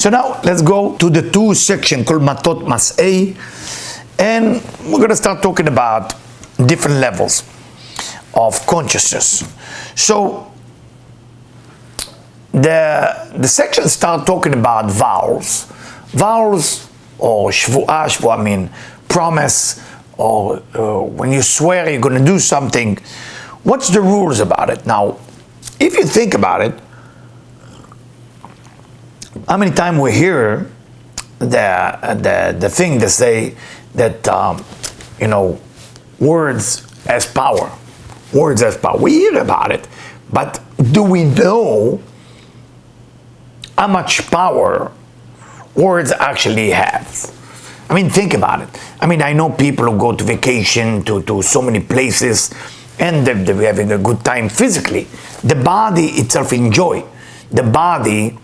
So now let's go to the two section called Matot, Masei, and we're going to start talking about different levels of consciousness. So the section start talking about vows, or shvuah mean promise, or when you swear you're going to do something. What's the rules about it? Now, if you think about it, how many times we hear the thing that say that words has power. Words has power. We hear about it, but do we know how much power words actually have? I mean, think about it. I mean, I know people who go to vacation to so many places and they're having a good time physically. The body itself enjoy. The body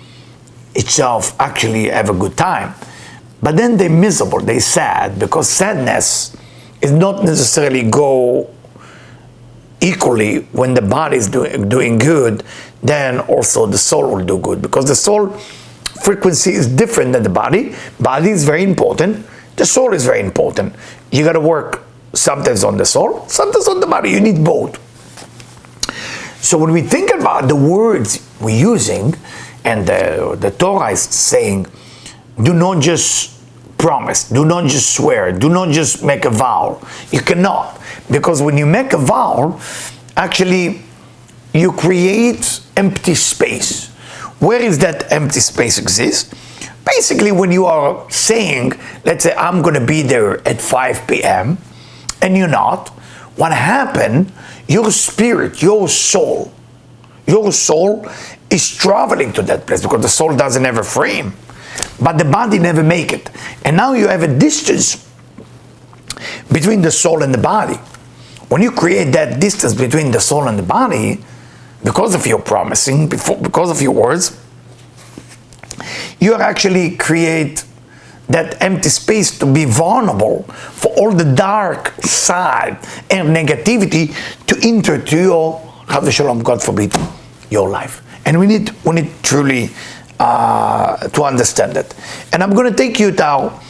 itself actually have a good time. But then they're miserable, they're sad, because sadness is not necessarily go equally when the body is doing good, then also the soul will do good, because the soul frequency is different than the body. Body is very important, the soul is very important. You got to work sometimes on the soul, sometimes on the body. You need both. So when we think about the words we're using, and the Torah is saying, do not just promise, do not just swear, do not just make a vow. You cannot, because when you make a vow, actually you create empty space. Where is that empty space exist? Basically, when you are saying, let's say I'm going to be there at 5 p.m. and you're not, what happened? Your spirit, your soul is traveling to that place, because the soul doesn't have a frame, but the body never make it. And now you have a distance between the soul and the body. When you create that distance between the soul and the body, because of your promising, because of your words, you actually create that empty space to be vulnerable for all the dark side and negativity to enter to your, God forbid, your life. And we need truly to understand that. And I'm going to take you now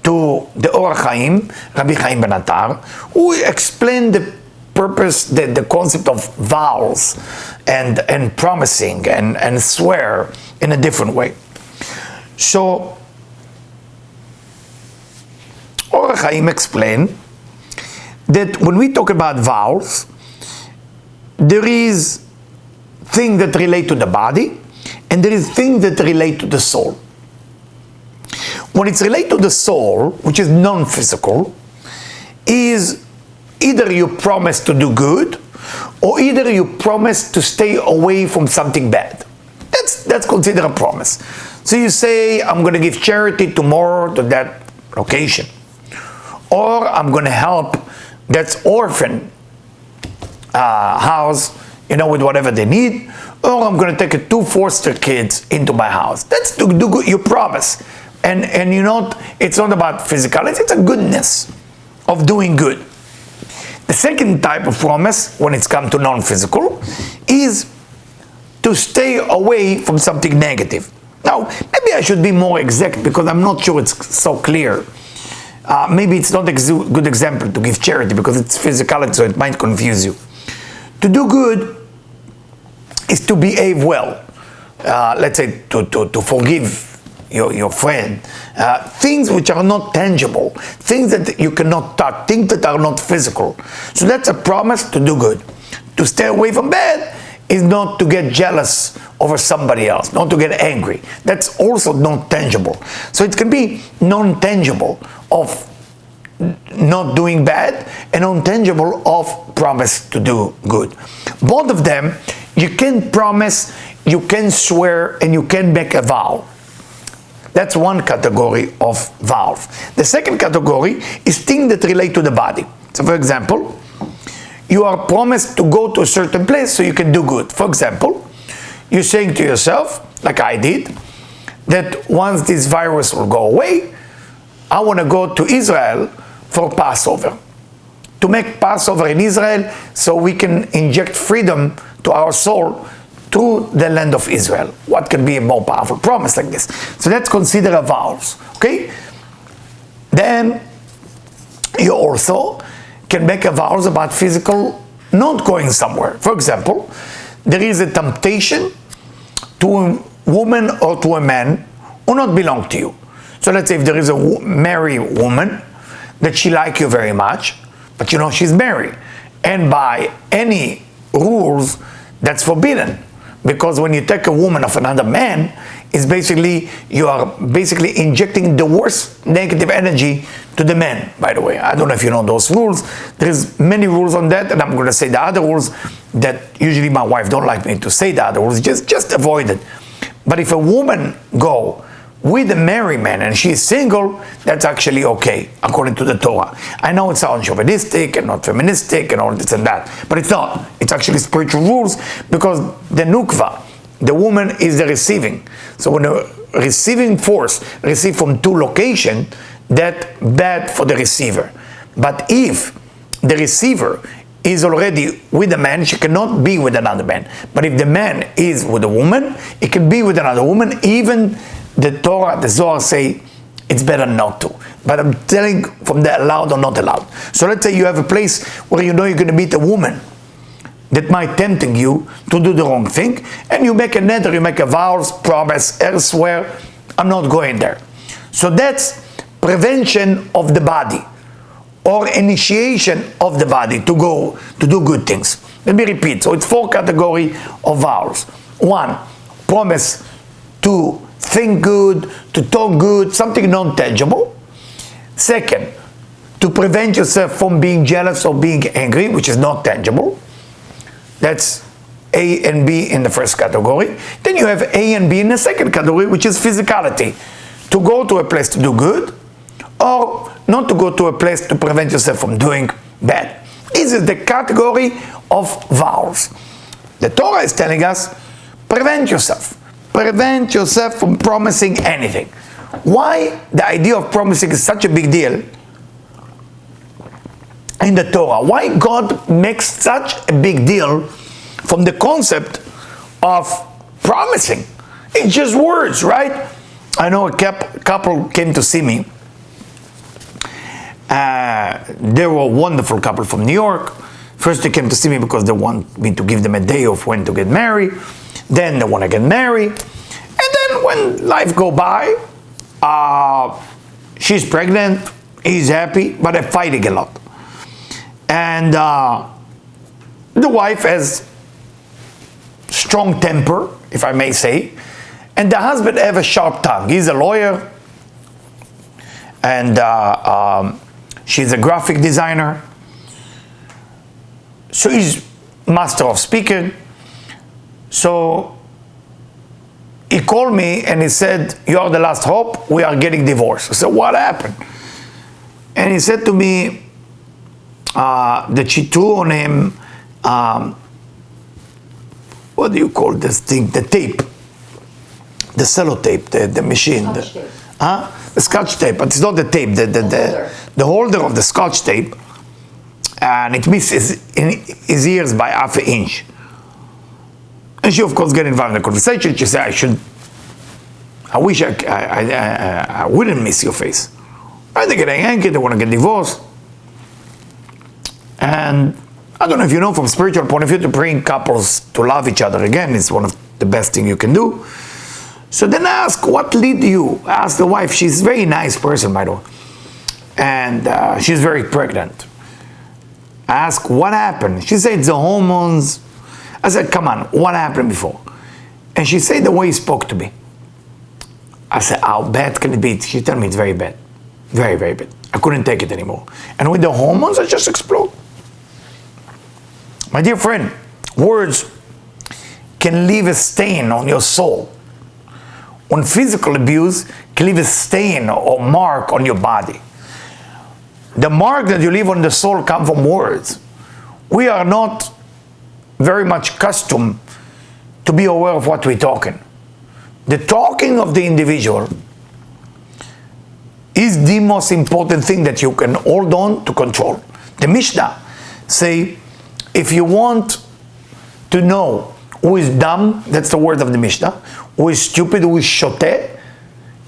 to the Or Chaim, Rabbi Chaim Ben Attar, who explained the purpose, the concept of vows and promising and swear in a different way. So Or Chaim explained that when we talk about vows, there is things that relate to the body, and there is things that relate to the soul. When it's related to the soul, which is non-physical, is either you promise to do good, or either you promise to stay away from something bad. That's considered a promise. So you say, I'm going to give charity tomorrow to that location, or I'm going to help that orphan house, with whatever they need, or I'm going to take 2 foster kids into my house. That's to do good, you promise. And it's not about physicality, it's a goodness of doing good. The second type of promise, when it's come to non-physical, is to stay away from something negative. Now, maybe I should be more exact, because I'm not sure it's so clear. Maybe it's not a good example to give charity, because it's physicality, so it might confuse you. To do good is to behave well. Let's say to forgive your friend. Things which are not tangible, things that you cannot touch, things that are not physical. So that's a promise to do good. To stay away from bad is not to get jealous over somebody else, not to get angry. That's also not tangible. So it can be non-tangible of not doing bad and non-tangible of promise to do good. Both of them, you can promise, you can swear, and you can make a vow. That's one category of vows. The second category is things that relate to the body. So for example, you are promised to go to a certain place so you can do good. For example, you're saying to yourself, like I did, that once this virus will go away, I want to go to Israel for Passover. To make Passover in Israel so we can inject freedom to our soul through the land of Israel. What can be a more powerful promise like this? So let's consider a vows, okay? Then you also can make a vows about physical not going somewhere. For example, there is a temptation to a woman or to a man who not belong to you. So let's say if there is a married woman that she like you very much, but you know she's married, and by any rules that's forbidden, because when you take a woman of another man, it's basically, you are basically injecting the worst negative energy to the man. By the way, I don't know if you know those rules. There's many rules on that, and I'm going to say the other rules that usually my wife don't like me to say the other rules. Just avoid it. But if a woman go with a married man and she is single, that's actually okay, according to the Torah. I know it sounds chauvinistic and not feministic and all this and that, but it's not. It's actually spiritual rules, because the nukva, the woman is the receiving. So when a receiving force receive from two locations, that bad for the receiver. But if the receiver is already with a man, she cannot be with another man. But if the man is with a woman, it can be with another woman. Even the Torah, the Zohar say it's better not to. But I'm telling from the allowed or not allowed. So let's say you have a place where you know you're going to meet a woman that might tempting you to do the wrong thing, and you make a nether, you make a vows, promise elsewhere, I'm not going there. So that's prevention of the body, or initiation of the body to go to do good things. Let me repeat. So it's 4 categories of vows. 1, promise to think good, to talk good, something non-tangible. 2, to prevent yourself from being jealous or being angry, which is not tangible. That's A and B in the first category. Then you have A and B in the second category, which is physicality. To go to a place to do good, or not to go to a place to prevent yourself from doing bad. This is the category of vows. The Torah is telling us, prevent yourself. Prevent yourself from promising anything. Why the idea of promising is such a big deal in the Torah? Why God makes such a big deal from the concept of promising? It's just words, right? I know a couple came to see me. They were a wonderful couple from New York. First they came to see me because they want me to give them a day of when to get married. Then they want to get married. And then when life go by, she's pregnant, he's happy, but they're fighting a lot. And the wife has strong temper, if I may say, and the husband have a sharp tongue. He's a lawyer, and she's a graphic designer. So he's master of speaking. So he called me and he said, "You are the last hope, we are getting divorced." I said, "What happened?" And he said to me that she threw on him, what do you call this thing? The tape. The sellotape, the machine. The scotch tape, but it's not the tape, the holder of the scotch tape, and it misses his ears by half an inch. And she, of course, get involved in the conversation. She said, I wish I wouldn't miss your face. Right? They're getting angry, they want to get divorced. And I don't know if you know, from spiritual point of view, to bring couples to love each other again is one of the best things you can do. So then I ask, what lead you? I asked the wife. She's a very nice person, by the way. And she's very pregnant. I asked, what happened? She said, the hormones. I said, come on, what happened before? And she said, the way he spoke to me. I said, how bad can it be? She told me it's very bad. Very, very bad. I couldn't take it anymore. And with the hormones, I just explode. My dear friend, words can leave a stain on your soul. On physical abuse, can leave a stain or mark on your body. The mark that you leave on the soul comes from words. We are not very much accustomed to be aware of what we're talking. The talking of the individual is the most important thing that you can hold on to control. The Mishnah say, if you want to know who is dumb, that's the word of the Mishnah, who is stupid, who is shoteh.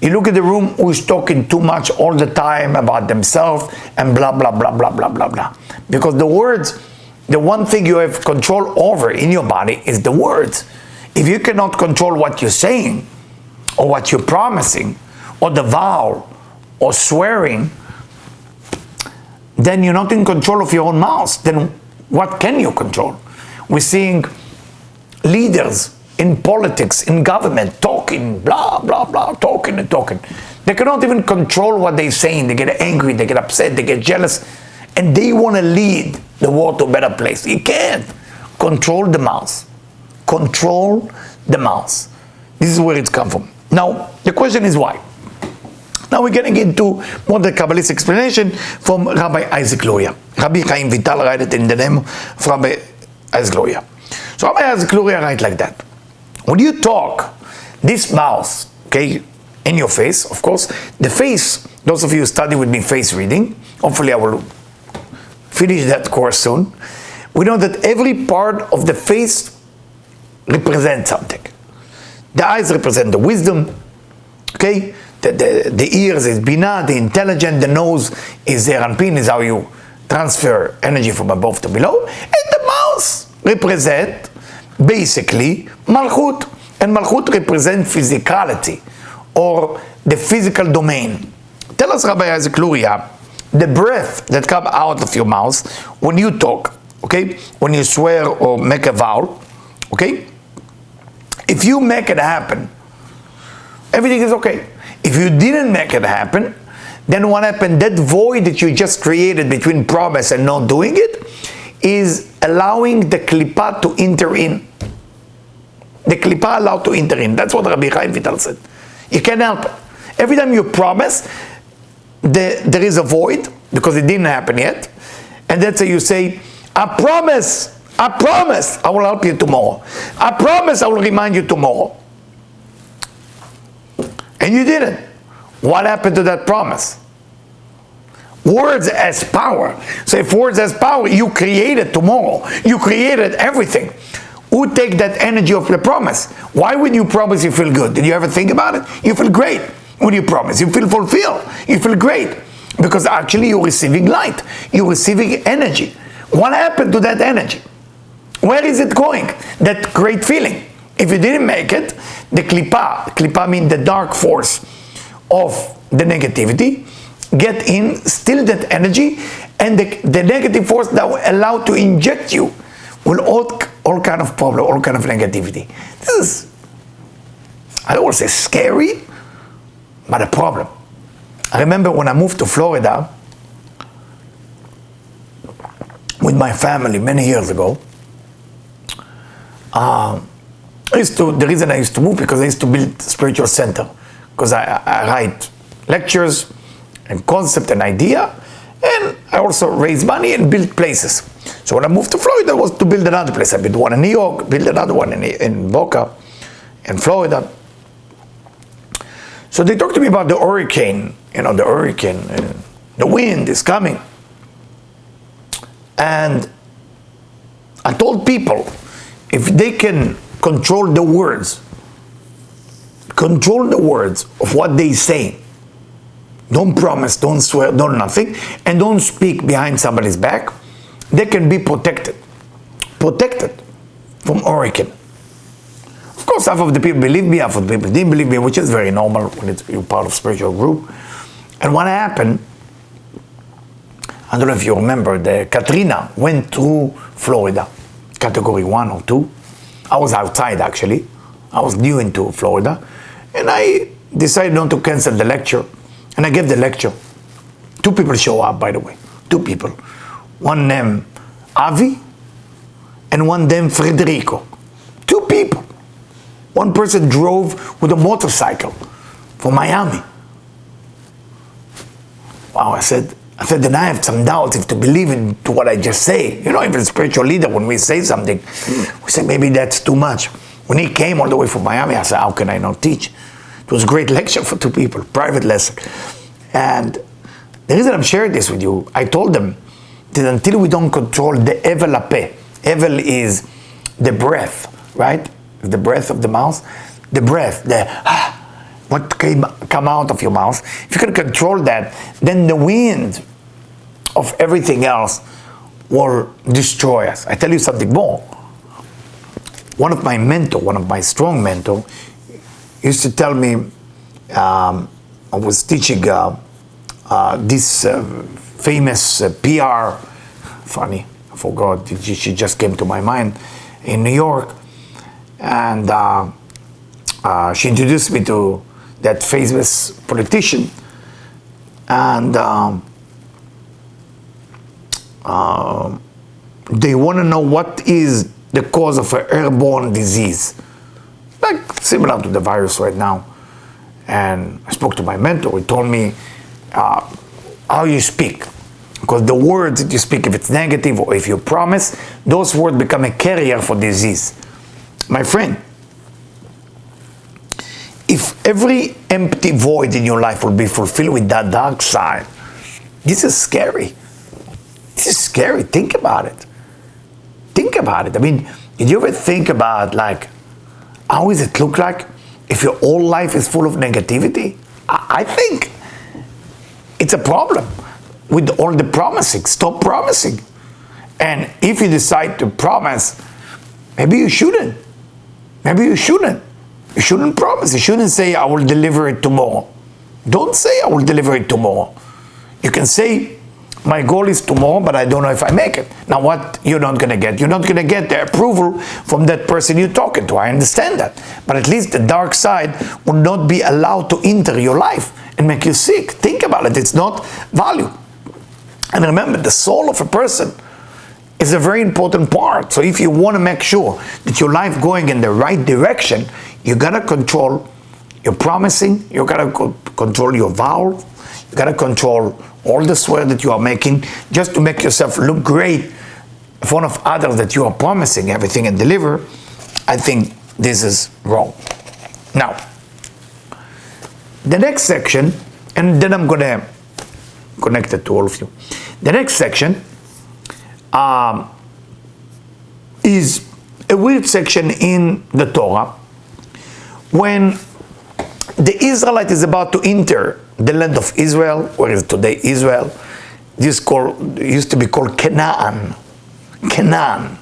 You look at the room, who is talking too much all the time about themselves and blah, blah, blah, blah, blah, blah, blah. Because the words, the one thing you have control over in your body is the words. If you cannot control what you're saying, or what you're promising, or the vow, or swearing, then you're not in control of your own mouth. Then what can you control? We're seeing leaders in politics, in government, talking, blah, blah, blah, talking and talking. They cannot even control what they're saying. They get angry, they get upset, they get jealous, and they want to lead the world to a better place. You can't. Control the mouth. Control the mouth. This is where it's come from. Now, the question is why? Now we're getting into more the Kabbalist explanation from Rabbi Isaac Luria. Rabbi Chaim Vital write it in the name of Rabbi Isaac Luria. So Rabbi Isaac Luria write like that. When you talk, this mouth, okay, in your face, of course, the face, those of you who study with me face reading, hopefully I will finish that course soon. We know that every part of the face represents something. The eyes represent the wisdom, okay? The ears is Binah, the intelligent, the nose is Zeranpin, is how you transfer energy from above to below, and the mouth represent basically Malchut, and Malchut represents physicality, or the physical domain. Tell us, Rabbi Isaac Luria, the breath that comes out of your mouth when you talk, okay, when you swear or make a vow, okay, if you make it happen, everything is okay. If you didn't make it happen, then what happened? That void that you just created between promise and not doing it is allowing the klipa to enter in. The klipa allowed to enter in. That's what Rabbi Chaim Vital said. You can't help it. Every time you promise, there is a void because it didn't happen yet. And that's how you say, I promise I will help you tomorrow. I promise I will remind you tomorrow. And you didn't. What happened to that promise? Words has power. So if words has power, you created tomorrow. You created everything. Who take that energy of the promise? Why when you promise you feel good? Did you ever think about it? You feel great when you promise. You feel fulfilled. You feel great. Because actually you're receiving light. You're receiving energy. What happened to that energy? Where is it going? That great feeling. If you didn't make it, the klipa means the dark force of the negativity, get in, steal that energy, and the negative force that will allow to inject you with all kind of problem, all kind of negativity. This is, I don't want to say scary, but a problem. I remember when I moved to Florida with my family many years ago, the reason I used to move because I used to build spiritual center, because I write lectures and concept and idea, and I also raise money and build places. So when I moved to Florida, it was to build another place. I built one in New York, built another one in Boca, in Florida. So they talked to me about the hurricane, the wind is coming. And I told people, if they can control the words of what they say, don't promise, don't swear, don't nothing, and don't speak behind somebody's back, they can be protected from hurricane. Of course, half of the people believe me, half of the people didn't believe me, which is very normal when you're part of spiritual group. And what happened, I don't know if you remember, the Katrina went through Florida, category 1 or 2. I was outside actually. I was new into Florida. And I decided not to cancel the lecture. And I gave the lecture. 2 people show up, by the way. 2 people. One named Avi and one named Federico. 2 people. One person drove with a motorcycle from Miami. Wow, I said, then I have some doubts if to believe into what I just say. You know, even a spiritual leader, when we say something, we say maybe that's too much. When he came all the way from Miami, I said, how can I not teach? It was a great lecture for 2 people, private lesson. And the reason I'm sharing this with you, I told them that until we don't control the Evel Ape, Evel is the breath, right? The breath of the mouth, what come out of your mouth. If you can control that, then the wind of everything else will destroy us. I tell you something more. One of my strong mentor, used to tell me, I was teaching this famous PR, funny, I forgot, she just came to my mind, in New York, and she introduced me to that famous politician, and they want to know what is the cause of an airborne disease, like similar to the virus right now. And I spoke to my mentor. He told me how you speak, because the words that you speak, if it's negative or if you promise, those words become a carrier for disease. My friend, if every empty void in your life will be fulfilled with that dark side, this is scary. This is scary. Think about it. Think about it. I mean, did you ever think about, like, how does it look like if your whole life is full of negativity? I think it's a problem with all the promising. Stop promising. And if you decide to promise, maybe you shouldn't. Maybe you shouldn't. You shouldn't promise. You shouldn't say, I will deliver it tomorrow. Don't say, I will deliver it tomorrow. You can say, my goal is tomorrow, but I don't know if I make it. Now, what you're not going to get? You're not going to get the approval from that person you're talking to. I understand that. But at least the dark side will not be allowed to enter your life and make you sick. Think about it. It's not value. And remember, the soul of a person is a very important part. So if you want to make sure that your life going in the right direction, you got to control your promising. You got to control your vows. You got to control all the swear that you are making just to make yourself look great in front of others that you are promising everything and deliver. I think this is wrong. Now, the next section, and then I'm going to connect it to all of you. The next section is a weird section in the Torah when the Israelite is about to enter the land of Israel, where is today Israel. This used to be called Canaan. Canaan.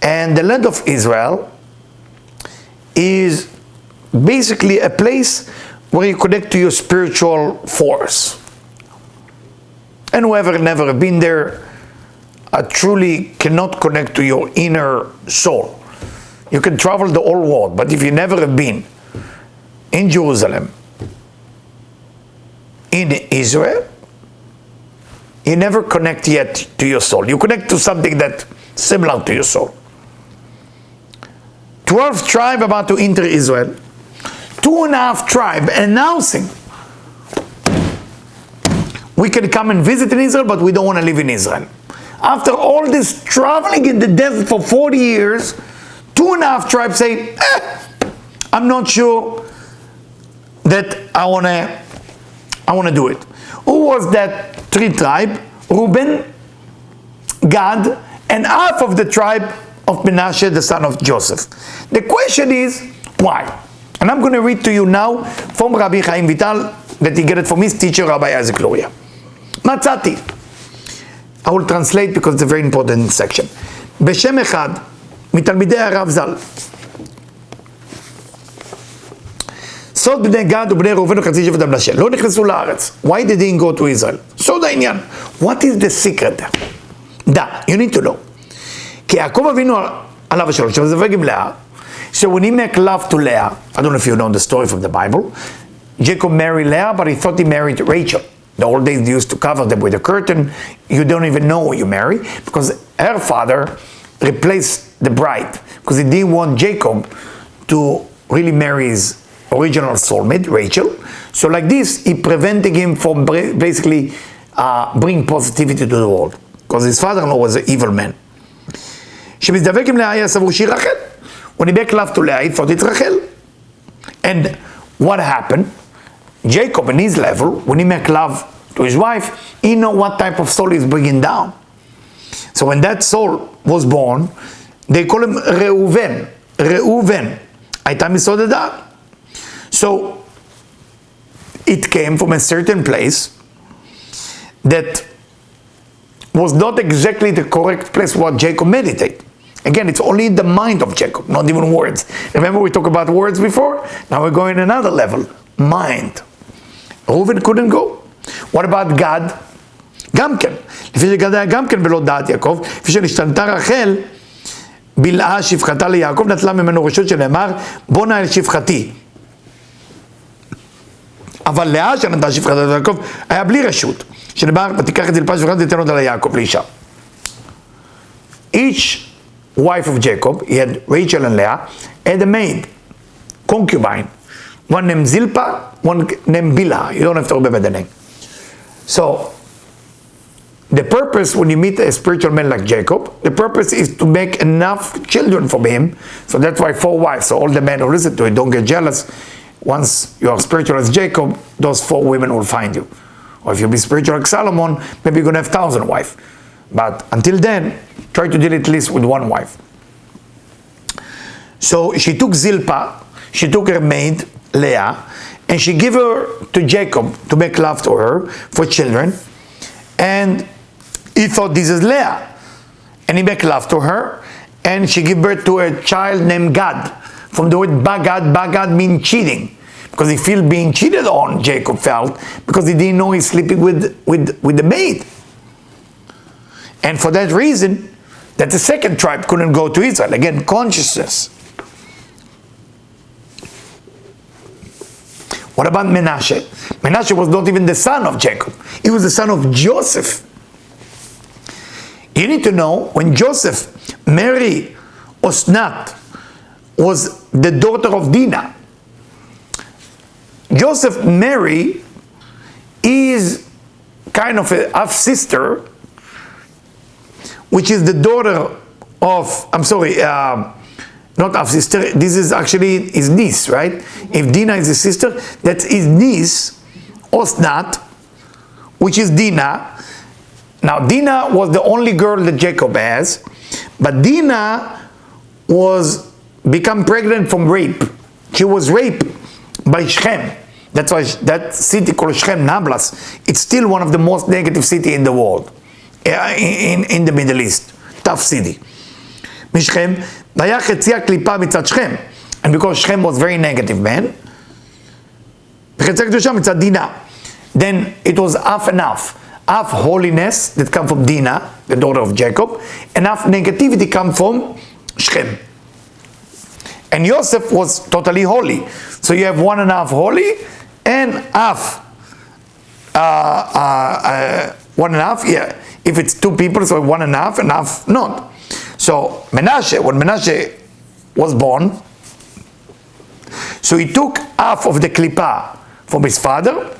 And the land of Israel is basically a place where you connect to your spiritual force. And whoever never been there truly cannot connect to your inner soul. You can travel the whole world, but if you never have been in Jerusalem, in Israel, you never connect yet to your soul. You connect to something that's similar to your soul. 12 tribes about to enter Israel. 2.5 tribes announcing, we can come and visit in Israel, but we don't want to live in Israel. After all this traveling in the desert for 40 years, 2.5 tribes say, I'm not sure that I want to do it. Who was that 3 tribes? Reuben, Gad, and half of the tribe of Menashe, the son of Joseph. The question is, why? And I'm going to read to you now from Rabbi Chaim Vital, that he got it from his teacher, Rabbi Isaac Luria. Matzati. I will translate because it's a very important section. בשם אחד, מתלמידי הרב ז"ל. סוד בני גד ובני ראובן וחצי שבט המנשה לא נכנסו לארץ. Why they didn't go to Israel? סוד העניין. What is the secret there? דע, you need to know. כי יעקב אבינו עליו השלום, שמזווג עם לאה, so when he make love to Leah, I don't know if you know the story from the Bible, Jacob married Leah, but he thought he married Rachel. The old days they used to cover them with a curtain. You don't even know who you marry, because her father replaced the bride, because he didn't want Jacob to really marry his original soulmate, Rachel. So like this, he prevented him from basically bring positivity to the world, because his father-in-law was an evil man. שמזדבק עם לאה היה סבור שהיא רחל. When he make love to Leah, he thought it's Rachel. And what happened? Jacob, in his level, when he make love to his wife, he know what type of soul he's bringing down. So when that soul was born, they call him Reuven. Reuven. הייתה מסוד הדעת. So, it came from a certain place that was not exactly the correct place what Jacob meditate. Again, it's only in the mind of Jacob, not even words. Remember we talked about words before? Now we're going another level, mind. Reuven couldn't go. What about God? גם כן. לפי שגד היה גם כן בלא דעת יעקב, לפי שנשתנתה רחל, בלעה שפחתה ליעקב, נטלה ממנו רשות שנאמר, בוא נא אל שפחתי. אבל לאה שנתנה שפחתה ליעקב, היה בלי רשות. שנאמר, ותיקח את זלפה שפחתה ותיתן אותה ליעקב, לאישה. Each wife of Jacob, he had Rachel and Leah, had a maid, concubine. One named Zilpah, one named Bilhah. You don't have to remember the name. So, the purpose when you meet a spiritual man like Jacob, the purpose is to make enough children for him. So that's why 4 wives. So all the men who listen to it, don't get jealous. Once you are spiritual as Jacob, those 4 women will find you. Or if you be spiritual like Solomon, maybe you're going to have 1,000 wives. But until then, try to deal at least with 1 wife. So she took Zilpah, she took her maid, Leah, and she gave her to Jacob to make love to her for children. And he thought this is Leah. And he made love to her. And she gave birth to a child named Gad. From the word Bagad, Bagad means cheating. Because he felt being cheated on, Jacob felt, because he didn't know he's sleeping with the maid. And for that reason, that the second tribe couldn't go to Israel. Again, consciousness. What about Menashe? Menashe was not even the son of Jacob. He was the son of Joseph. You need to know, when Joseph married Osnat, was the daughter of Dinah. Joseph married his kind of a half-sister, which is the daughter of, not half-sister, this is actually his niece, right? If Dinah is his sister, that's his niece, Osnat, which is Dinah. Now, Dinah was the only girl that Jacob has, but Dinah was become pregnant from rape. She was raped by Shechem. That's why that city called Shechem, Nablus, it's still one of the most negative cities in the world, in the Middle East. Tough city. Mishchem, והיה חציה קליפה מצד שכם. And because Shechem was very negative man, וחציה קדושה מצד דינה. Then it was half and half. Half holiness that come from Dinah, the daughter of Jacob, and half negativity come from Shechem. And Joseph was totally holy. So you have 1.5 holy and half. 1.5, yeah. If it's 2 people, so 1.5 and half not. So Menashe, when Menashe was born, so he took half of the klippah from his father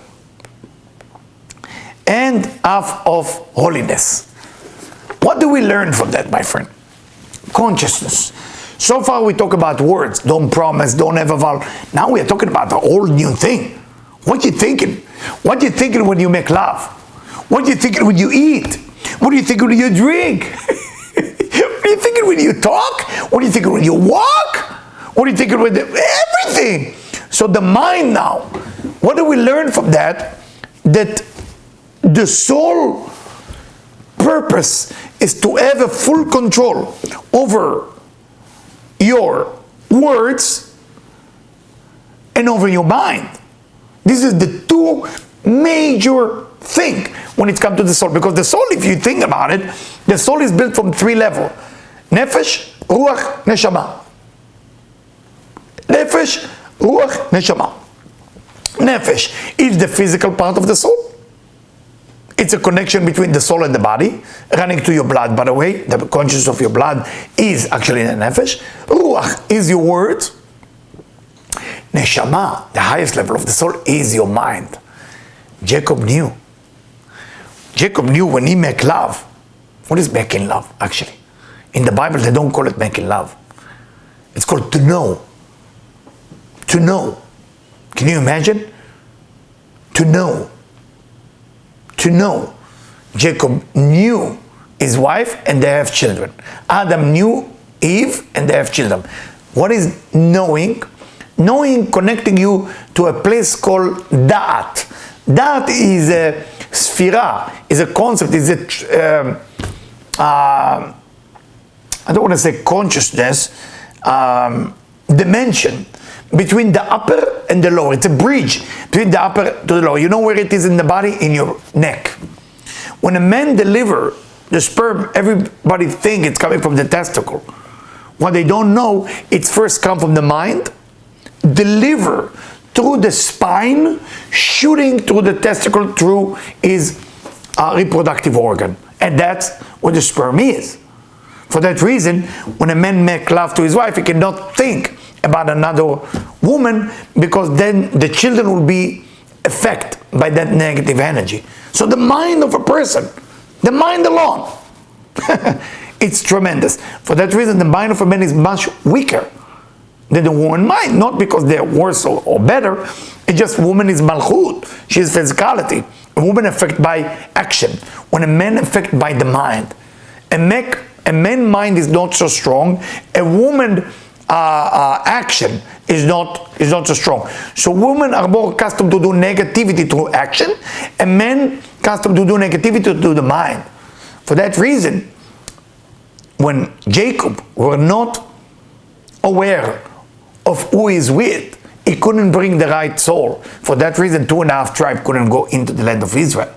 and half of holiness. What do we learn from that, my friend? Consciousness. So far we talk about words, don't promise, don't ever vow. Now we are talking about a whole new thing. What are you thinking? What are you thinking when you make love? What are you thinking when you eat? What are you thinking when you drink? What are you thinking when you talk? What are you thinking when you walk? What are you thinking with everything? So the mind now, what do we learn from that? That the sole purpose is to have a full control over your words and over your mind. This is the 2 major things when it comes to the soul. Because the soul, if you think about it, the soul is built from 3 levels. Nefesh, Ruach, Neshama. Nefesh, Ruach, Neshama. Nefesh is the physical part of the soul. It's a connection between the soul and the body, running to your blood, by the way. The consciousness of your blood is actually the nefesh. Ruach is your words. Neshama, the highest level of the soul, is your mind. Jacob knew. Jacob knew when he made love. What is making love, actually? In the Bible, they don't call it making love. It's called to know. To know. Can you imagine? To know. To know. Jacob knew his wife and they have children. Adam knew Eve, and they have children. What is knowing? Knowing connecting you to a place called Da'at. Da'at is a sphera, is a concept, is a, I don't want to say consciousness, dimension between the upper and the lower. It's a bridge between the upper to the lower. You know where it is in the body? In your neck. When a man delivers the sperm, everybody thinks it's coming from the testicle. What they don't know, it's first come from the mind, deliver through the spine, shooting through the testicle through his reproductive organ. And that's what the sperm is. For that reason, when a man makes love to his wife, he cannot think about another woman, because then the children will be affected by that negative energy. So the mind of a person, the mind alone, it's tremendous. For that reason, the mind of a man is much weaker than the woman mind. Not because they're worse or better, it's just woman is malchut, she is physicality. A woman affected by action, when a man affected by the mind. A man's mind is not so strong, a woman action is not so strong. So women are more accustomed to do negativity through action, and men accustomed to do negativity through the mind. For that reason, when Jacob were not aware of who he's with, he couldn't bring the right soul. For that reason, 2.5 tribes couldn't go into the land of Israel.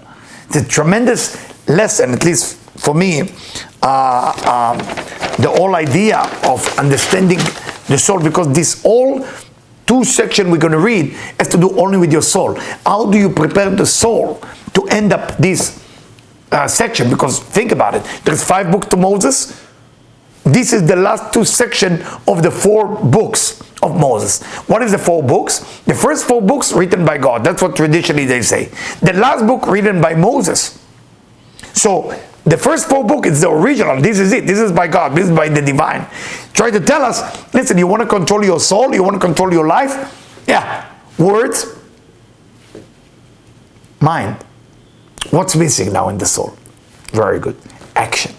It's a tremendous lesson, at least for me, the whole idea of understanding the soul, because this all 2 sections we're going to read has to do only with your soul. How do you prepare the soul to end up this section? Because think about it, there's 5 books to Moses. This is the last 2 sections of the 4 books of Moses. What is the 4 books? The first 4 books written by God. That's what traditionally they say. The last book written by Moses. So the first 4 books is the original. This is it. This is by God. This is by the divine. Try to tell us, listen, you want to control your soul? You want to control your life? Yeah. Words. Mind. What's missing now in the soul? Very good. Action.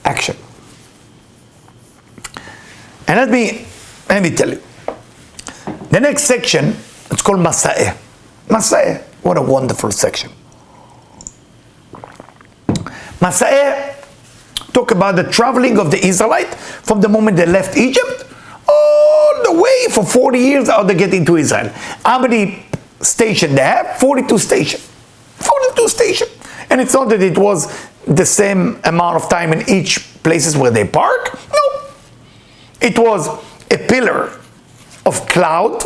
Action. And let me tell you. The next section, it's called Masei. Masei. What a wonderful section. Masei talk about the traveling of the Israelite from the moment they left Egypt all the way for 40 years how they get into Israel. How many stations they have? 42 stations. 42 stations. And it's not that it was the same amount of time in each places where they park. No. It was a pillar of cloud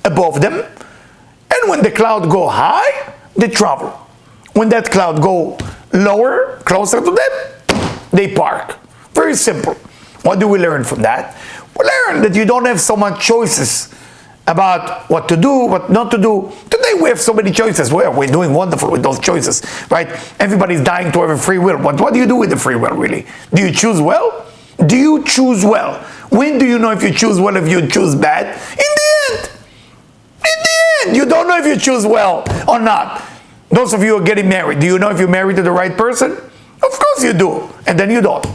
above them. And when the cloud go high, they travel. When that cloud go lower, closer to them, they park. Very simple. What do we learn from that? We learn that you don't have so much choices about what to do, what not to do. Today we have so many choices. Well, we're doing wonderful with those choices, right? Everybody's dying to have a free will. But what do you do with the free will, really? Do you choose well? Do you choose well? When do you know if you choose well, if you choose bad? In the end. In the end. You don't know if you choose well or not. Those of you who are getting married, do you know if you're married to the right person? Of course you do. And then you don't.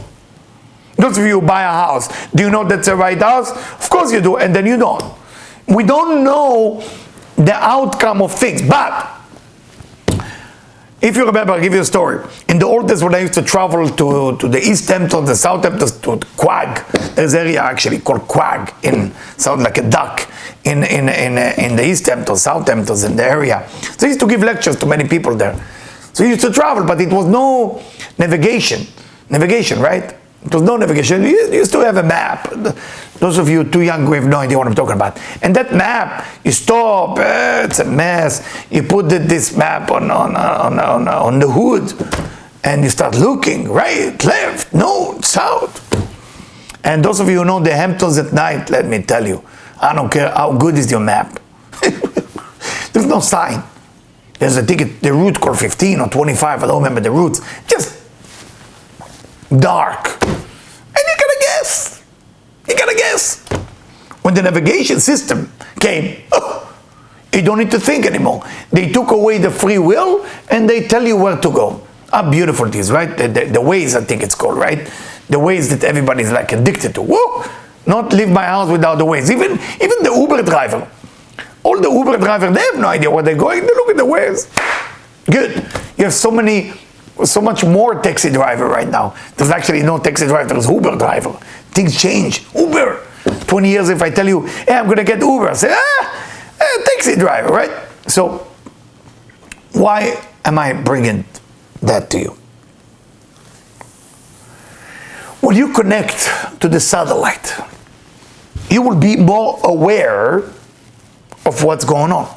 Those of you who buy a house, do you know that's the right house? Of course you do. And then you don't. We don't know the outcome of things. But if you remember, I'll give you a story. In the old days when I used to travel to the East Hamptons, the South Hamptons, to Quag, there's an area actually called Quag, sounds like a duck, in the East Hamptons, South Hamptons, in the area. So I used to give lectures to many people there. So I used to travel, but it was no navigation, right? It was no navigation. You used to have a map. Those of you too young who have no idea what I'm talking about. And that map, you stop, it's a mess. You put this map on the hood, and you start looking, right, left, north, south. And those of you who know the Hamptons at night, let me tell you, I don't care how good is your map. There's no sign. There's a ticket, the route called 15 or 25, I don't remember the routes. Just dark. And you gotta guess. You gotta guess. When the navigation system came, you don't need to think anymore. They took away the free will and they tell you where to go. How beautiful it is, right? The Waze, I think it's called, right? the Waze that everybody's like addicted to. Whoa! Not leave my house without the Waze. Even the Uber driver. All the Uber drivers, they have no idea where they're going. They look at the Waze. Good. You have so much more taxi driver right now. There's actually no taxi driver, there's Uber driver. Things change. Uber. 20 years if I tell you, hey, I'm going to get Uber. I say, taxi driver, right? So, why am I bringing that to you? When you connect to the satellite, you will be more aware of what's going on.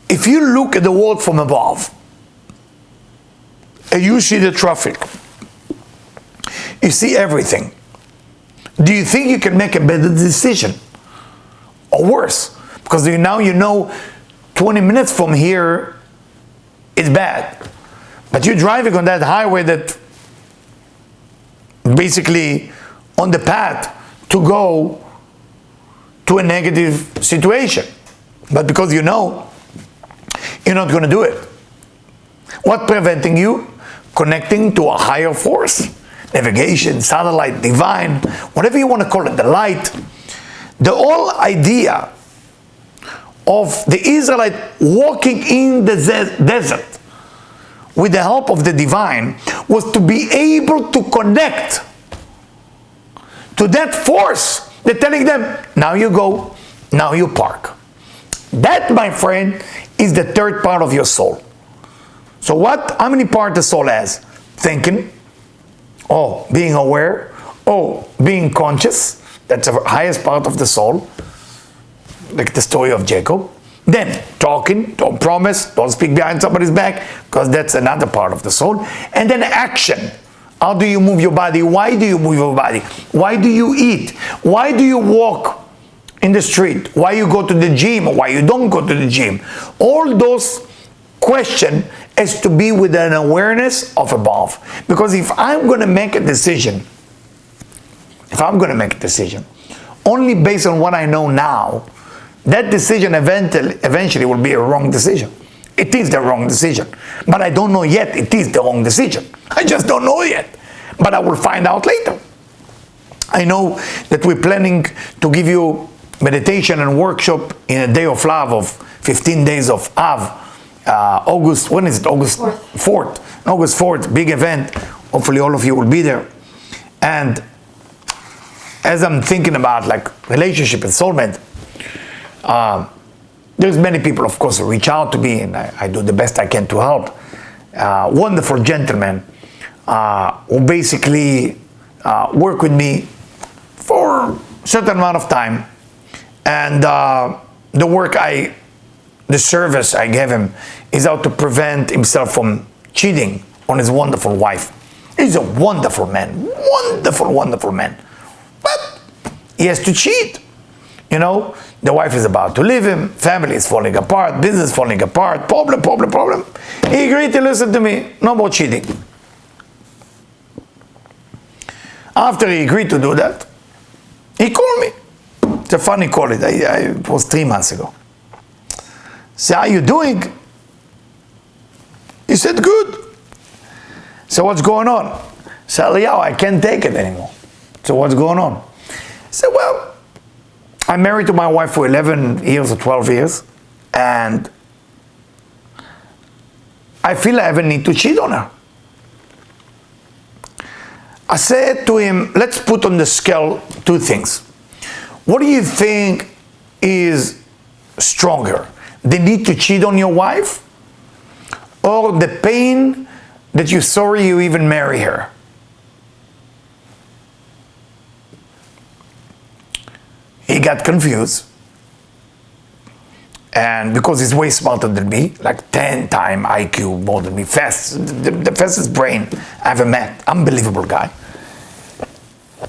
If you look at the world from above, and you see the traffic, you see everything, do you think you can make a better decision? Or worse? Because now you know 20 minutes from here is bad. But you're driving on that highway that basically on the path to go to a negative situation. But because you know, you're not going to do it. What preventing you? Connecting to a higher force. Navigation, satellite, divine, whatever you want to call it, the light. The whole idea of the Israelite walking in the desert with the help of the divine was to be able to connect to that force. They're telling them, now you go, now you park. That, my friend, is the third part of your soul. So how many parts the soul has? Thinking, being aware, being conscious. That's the highest part of the soul, like the story of Jacob. Then talking, don't promise, don't speak behind somebody's back, because that's another part of the soul. And then action. How do you move your body? Why do you move your body? Why do you eat? Why do you walk in the street? Why you go to the gym? Why you don't go to the gym? All those questions has to be with an awareness of above. Because if I'm going to make a decision, only based on what I know now, that decision eventually will be a wrong decision. It is the wrong decision. But I don't know yet it is the wrong decision. I just don't know yet. But I will find out later. I know that we're planning to give you meditation and workshop in a day of love of 15 days of Av. August 4th. August 4th, big event. Hopefully all of you will be there. And as I'm thinking about like relationship and soulmate, there's many people, of course, who reach out to me, and I do the best I can to help. Wonderful gentlemen who basically work with me for a certain amount of time, and the service I gave him is how to prevent himself from cheating on his wonderful wife. He's a wonderful man, wonderful man, but he has to cheat. You know, the wife is about to leave him, family is falling apart, business falling apart, problem. He agreed to listen to me, no more cheating. After he agreed to do that, he called me. It's a funny call. It was 3 months ago. So, how you doing? He said, good. So, what's going on? So, Eliyahu, I can't take it anymore. So, what's going on? I said, well, I'm married to my wife for 11 years or 12 years, and I feel I have a need to cheat on her. I said to him, let's put on the scale two things. What do you think is stronger? The need to cheat on your wife, or the pain that you're sorry you even marry her? He got confused, and because he's way smarter than me, like 10 times IQ more than me, the fastest brain I ever met, unbelievable guy.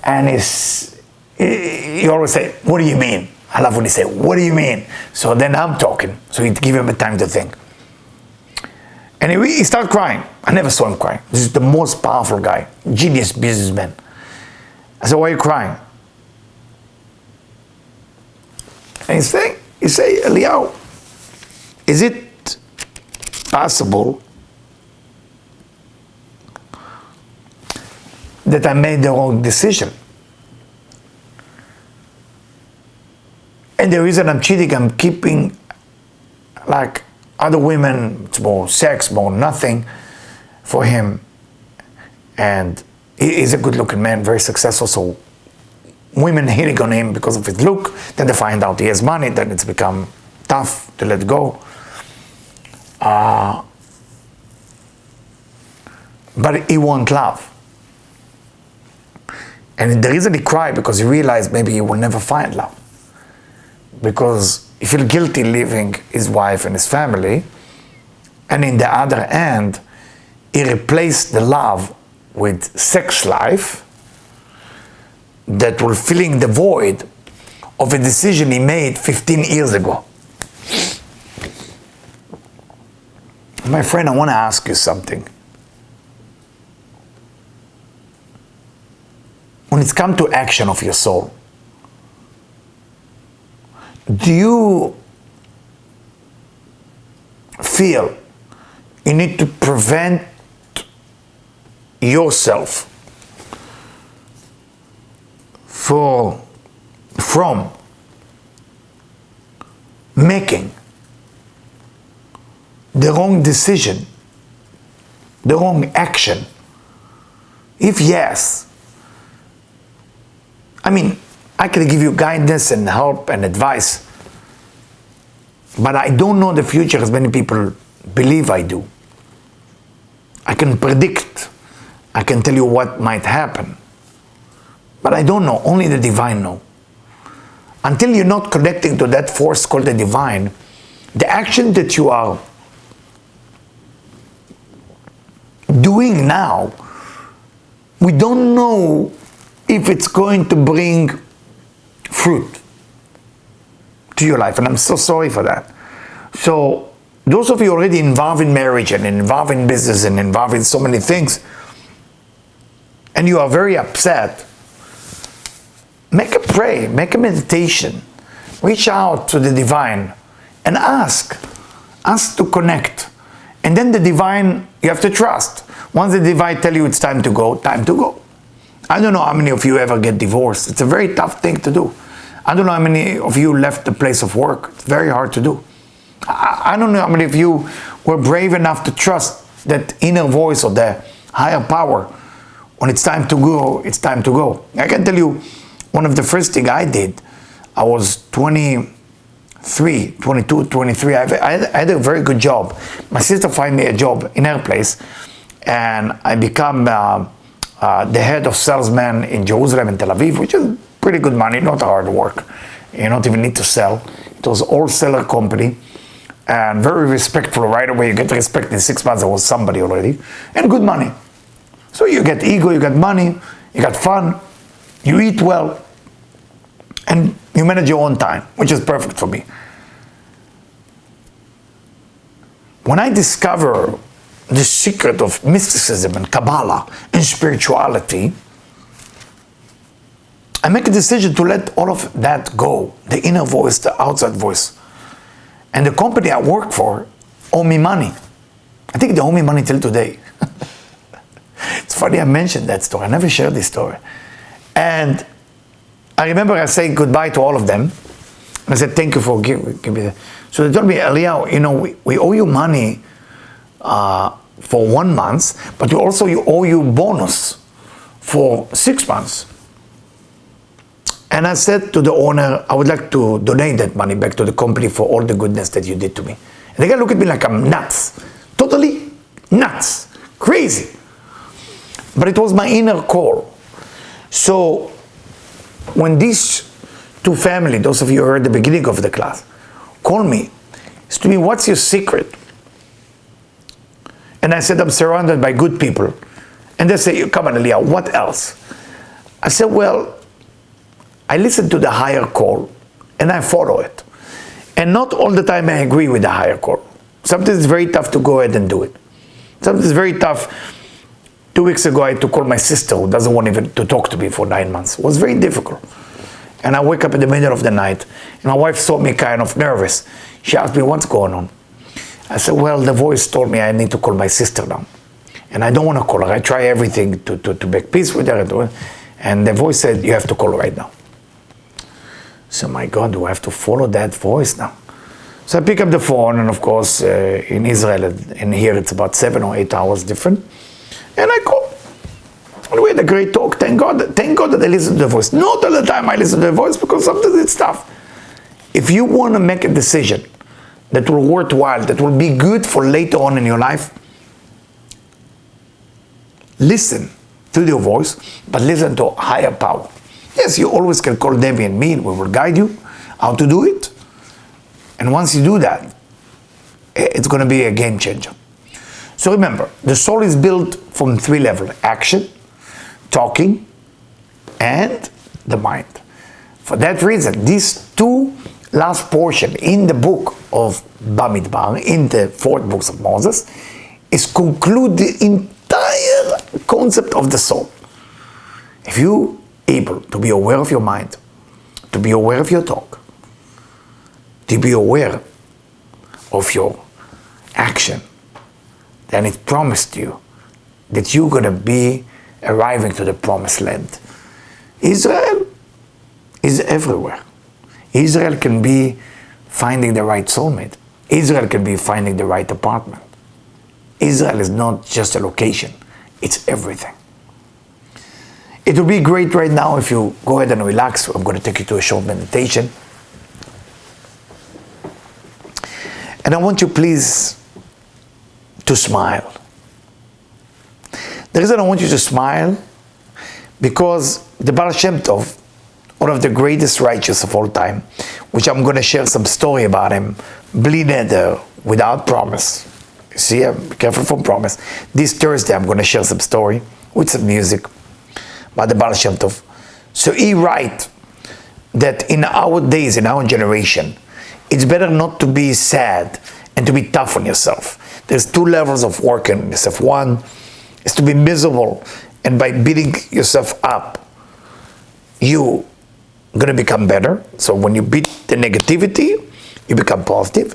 And he always say, what do you mean? I love when he say, what do you mean? So then I'm talking, so he give him a time to think. And he started crying. I never saw him cry. This is the most powerful guy, genius businessman. I said, why are you crying? And he say, Eliyahu, is it possible that I made the wrong decision. And the reason I'm cheating, I'm keeping like other women, it's more sex, more nothing for him. And he's a good looking man, very successful, so women hitting on him because of his look, then they find out he has money, then it's become tough to let go. But he won't love. And the reason he cried, because he realized maybe he will never find love. Because he feels guilty leaving his wife and his family, and in the other hand, he replaced the love with sex life that will filling the void of a decision he made 15 years ago. My friend, I want to ask you something. When it's come to action of your soul, do you feel you need to prevent yourself from making the wrong decision, the wrong action? If yes, I mean, I can give you guidance and help and advice, but I don't know the future as many people believe I do. I can predict, I can tell you what might happen, but I don't know, only the divine know. Until you're not connecting to that force called the divine, the action that you are doing now, we don't know if it's going to bring fruit to your life, and I'm so sorry for that. So those of you already involved in marriage and involved in business and involved in so many things, and you are very upset, make a prayer, make a meditation, reach out to the divine and ask to connect. And then the divine, you have to trust. Once the divine tell you it's time to go, time to go. I don't know how many of you ever get divorced. It's a very tough thing to do. I don't know how many of you left the place of work. It's very hard to do. I don't know how many of you were brave enough to trust that inner voice or the higher power. When it's time to go, it's time to go. I can tell you, one of the first thing I did, I was 22, 23. I had a very good job. My sister found me a job in her place, and I become the head of salesman in Jerusalem and Tel Aviv, which is pretty good money, not hard work. You don't even need to sell. It was all seller company, and very respectful right away. You get respect in 6 months. I was somebody already, and good money. So you get ego, you get money, you got fun, you eat well, and you manage your own time, which is perfect for me. When I discover the secret of mysticism and Kabbalah and spirituality, I make a decision to let all of that go, the inner voice, the outside voice. And the company I work for owe me money. I think they owe me money till today. It's funny I mentioned that story. I never shared this story. And I remember I said goodbye to all of them. And I said, thank you for giving me that. So they told me, Eliyahu, you know, we owe you money for 1 month, but we also owe you bonus for 6 months. And I said to the owner, I would like to donate that money back to the company for all the goodness that you did to me. And the guy looked at me like I'm nuts. Totally nuts. Crazy. But it was my inner call. So when these two families, those of you who heard the beginning of the class, call me, it's to me, what's your secret? And I said, I'm surrounded by good people. And they say, come on, Eliyahu, what else? I said, well, I listen to the higher call and I follow it. And not all the time I agree with the higher call. Sometimes it's very tough to go ahead and do it. Sometimes it's very tough. 2 weeks ago, I had to call my sister who doesn't want even to talk to me for 9 months. It was very difficult. And I wake up in the middle of the night and my wife saw me kind of nervous. She asked me, what's going on? I said, well, the voice told me I need to call my sister now. and I don't want to call her. I try everything to make peace with her. And the voice said, you have to call her right now. So my God, do I have to follow that voice now? So I pick up the phone, and of course, in Israel and here it's about 7 or 8 hours different. And I call. And we had a great talk. Thank God that I listened to the voice. Not all the time I listen to the voice, because sometimes it's tough. If you want to make a decision that will worthwhile, that will be good for later on in your life, listen to your voice, but listen to a higher power. Yes, you always can call Debbie and me, and we will guide you how to do it. And once you do that, it's going to be a game changer. So remember, the soul is built from 3 levels: action, talking, and the mind. For that reason, these 2 last portions in the book of Bamidbar, in the 4th books of Moses, is conclude the entire concept of the soul. If you able to be aware of your mind, to be aware of your talk, to be aware of your action, then it promised you that you're going to be arriving to the promised land. Israel is everywhere. Israel can be finding the right soulmate. Israel can be finding the right apartment. Israel is not just a location, it's everything. It would be great right now if you go ahead and relax. I'm going to take you to a short meditation. And I want you please to smile. The reason I want you to smile, because the Baal Shem Tov, one of the greatest righteous of all time, which I'm going to share some story about him, bli neder, without promise. You see, I'm careful from promise. This Thursday I'm going to share some story with some music about the Baal Shem Tov. So he writes that in our days, in our generation, it's better not to be sad and to be tough on yourself. There's 2 levels of work on yourself. One is to be miserable, and by beating yourself up, you're going to become better. So when you beat the negativity, you become positive.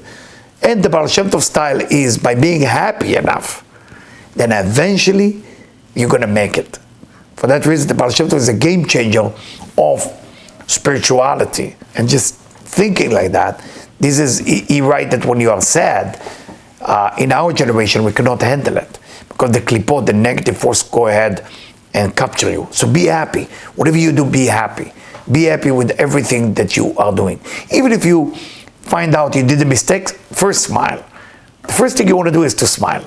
And the Baal Shem Tov style is by being happy enough, then eventually you're going to make it. For that reason, the Baal Shem Tov is a game changer of spirituality and just thinking like that. This is, he writes that when you are sad, in our generation, we cannot handle it because the klipot, the negative force, go ahead and capture you. So be happy. Whatever you do, be happy. Be happy with everything that you are doing. Even if you find out you did a mistake, first smile. The first thing you want to do is to smile.